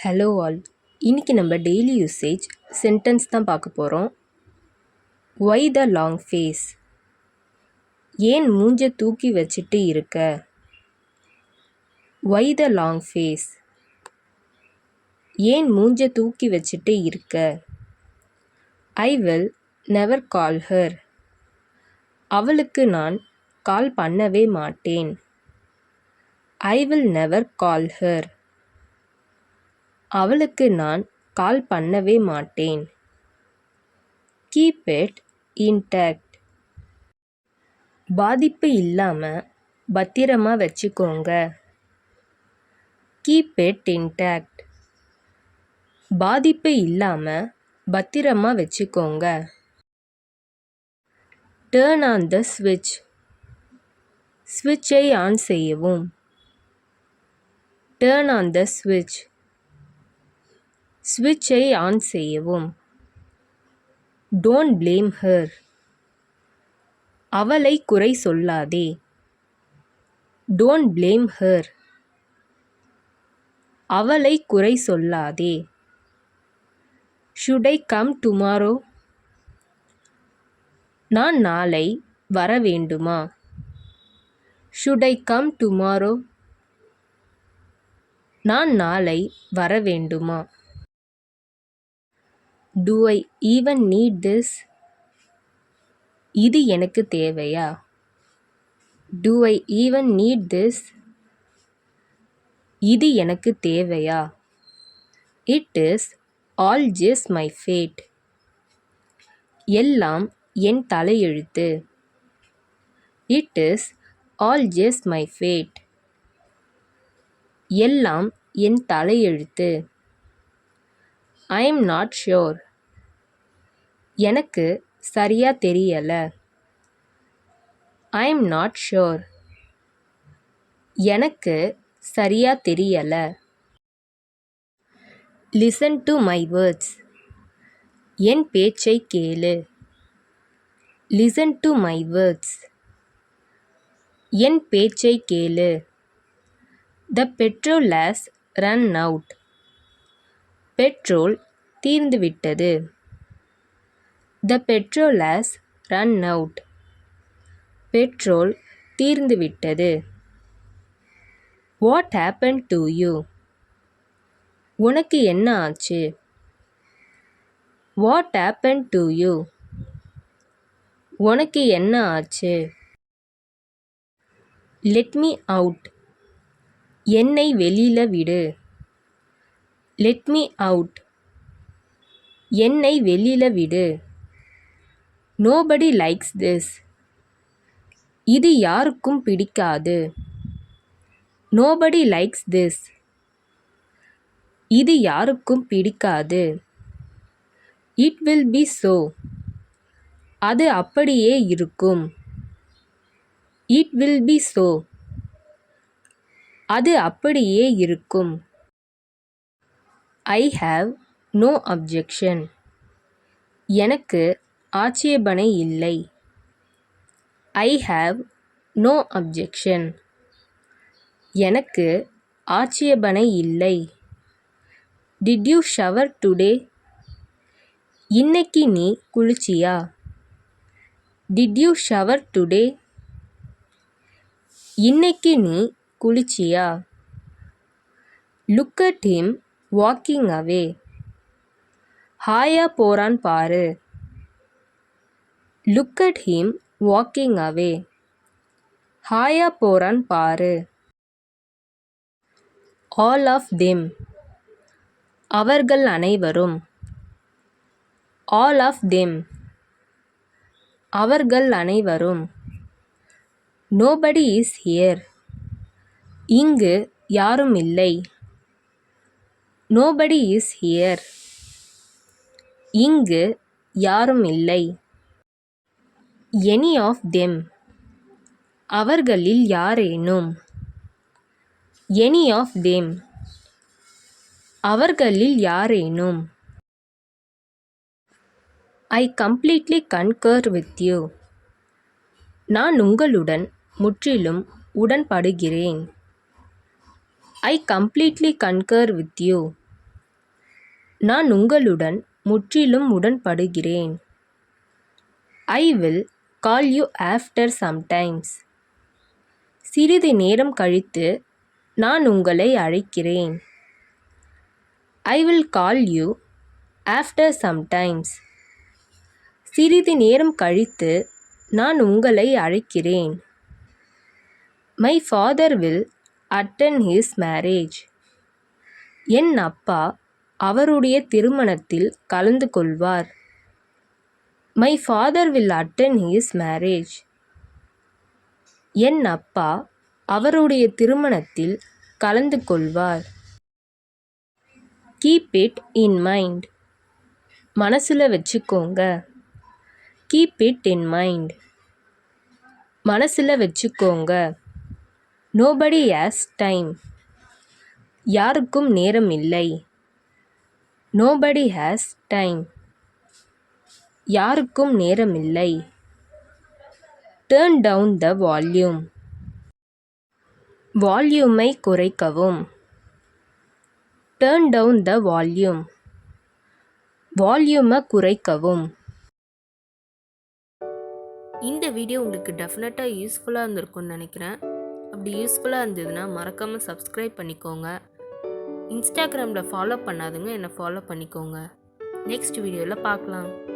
Hello all. இன்னைக்கு நம்ம daily usage sentence தான் பார்க்க போகிறோம். Why the long face? ஏன் மூஞ்ச தூக்கி வச்சிட்டு இருக்க? Why the long face? ஏன் மூஞ்ச தூக்கி வச்சிட்டு இருக்க? I will never call her. அவளுக்கு நான் கால் பண்ணவே மாட்டேன். I will never call her. அவளுக்கு நான் கால் பண்ணவே மாட்டேன். Keep it intact. பாதிப்பு இல்லாம பத்திரமா வச்சுக்கோங்க. Keep it intact. பாதிப்பு இல்லாம பத்திரமா வச்சுக்கோங்க. டர்ன் ஆன் த ஸ்விட்ச். ஸ்விட்சை ஆன் செய்யவும். டர்ன் ஆன் த ஸ்விட்ச். ஸ்விட்சை ஆன் செய்யவும். Don't blame her. அவளை குறை சொல்லாதே. Don't blame her. அவளை குறை சொல்லாதே. Should I come tomorrow? நான் நாளை வர வேண்டுமா? Should I come tomorrow? நான் நாளை வர வேண்டுமா? Do I even need this? இது எனக்கு தேவையா? Do I even need this? இது எனக்கு தேவையா? It is all just my fate. எல்லாம் என் தலையெழுத்து. It is all just my fate. எல்லாம் என் தலையெழுத்து. I am not sure. எனக்கு சரியா தெரியல. I am not sure. எனக்கு சரியா தெரியல. Listen to my words. என் பேச்சை கேளு. Listen to my words. என் பேச்சை கேளு. The petrol has run out. Petrol தீர்ந்துவிட்டது. The petrol has run out. Petrol தீர்ந்துவிட்டது. What happened to you? உனக்கு என்ன ஆச்சு? What happened to you? உனக்கு என்ன ஆச்சு? Let me out. என்னை வெளியில விடு. Let me out. என்னை வெளியில விடு. Nobody likes this. இது யாருக்கும் பிடிக்காது. Nobody likes this. இது யாருக்கும் பிடிக்காது. It will be so. அது அப்படியே இருக்கும். It will be so. அது அப்படியே இருக்கும். I have no objection. எனக்கு ஆட்சேபனை இல்லை. I have no objection. எனக்கு ஆட்சேபனை இல்லை. Did you shower today? இன்னைக்கு நீ குளிச்சியா? Did you shower today? இன்னைக்கு நீ குளிச்சியா? Look at him walking away. ஹாயா போறான் பாரு. Look at him walking away. ஹாயா போறான் பாரு. All of them. அவர்கள் அனைவரும். All of them. அவர்கள் அனைவரும். Nobody is here. இங்கு யாரும் இல்லை. Nobody is here. இங்கு யாரும் இல்லை. Any of them. அவர்களில் யாரேனும். Any of them. அவர்களில் யாரேனும். I completely concur with you. நான் உங்களுடன் முற்றிலும் உடன்படுகிறேன். I completely concur with you. நான் உங்களுடன் முற்றிலும் உடன்படுகிறேன். I will call you after sometimes. சிறிது நேரம் கழித்து நான் உங்களை அழைக்கிறேன். I will call you after sometimes. சிறிது நேரம் கழித்து நான் உங்களை அழைக்கிறேன். My father will attend his marriage. என் அப்பா அவருடைய திருமணத்தில் கலந்து கொள்வார். My father will attend his marriage. என் அப்பா அவருடைய திருமணத்தில் கலந்து கொள்வார். Keep it in mind. மனசுல வச்சுக்கோங்க. Keep it in mind. மனசுல வச்சுக்கோங்க. Nobody has time. யாருக்கும் நேரம் இல்லை. Nobody has time. யாருக்கும் நேரம் இல்லை. Turn down the volume. வால்யூமை குறைக்கவும். Turn down the volume. வால்யூமை குறைக்கவும். இந்த வீடியோ உங்களுக்கு டெஃபினட்டாக யூஸ்ஃபுல்லாக இருந்திருக்கும்னு நினைக்கிறேன். அப்படி யூஸ்ஃபுல்லாக இருந்ததுன்னா மறக்காமல் சப்ஸ்கிரைப் பண்ணிக்கோங்க. இன்ஸ்டாகிராமில் ஃபாலோ பண்ணாதுங்க, என்னை ஃபாலோ பண்ணிக்கோங்க. நெக்ஸ்ட் வீடியோவில் பார்க்கலாம்.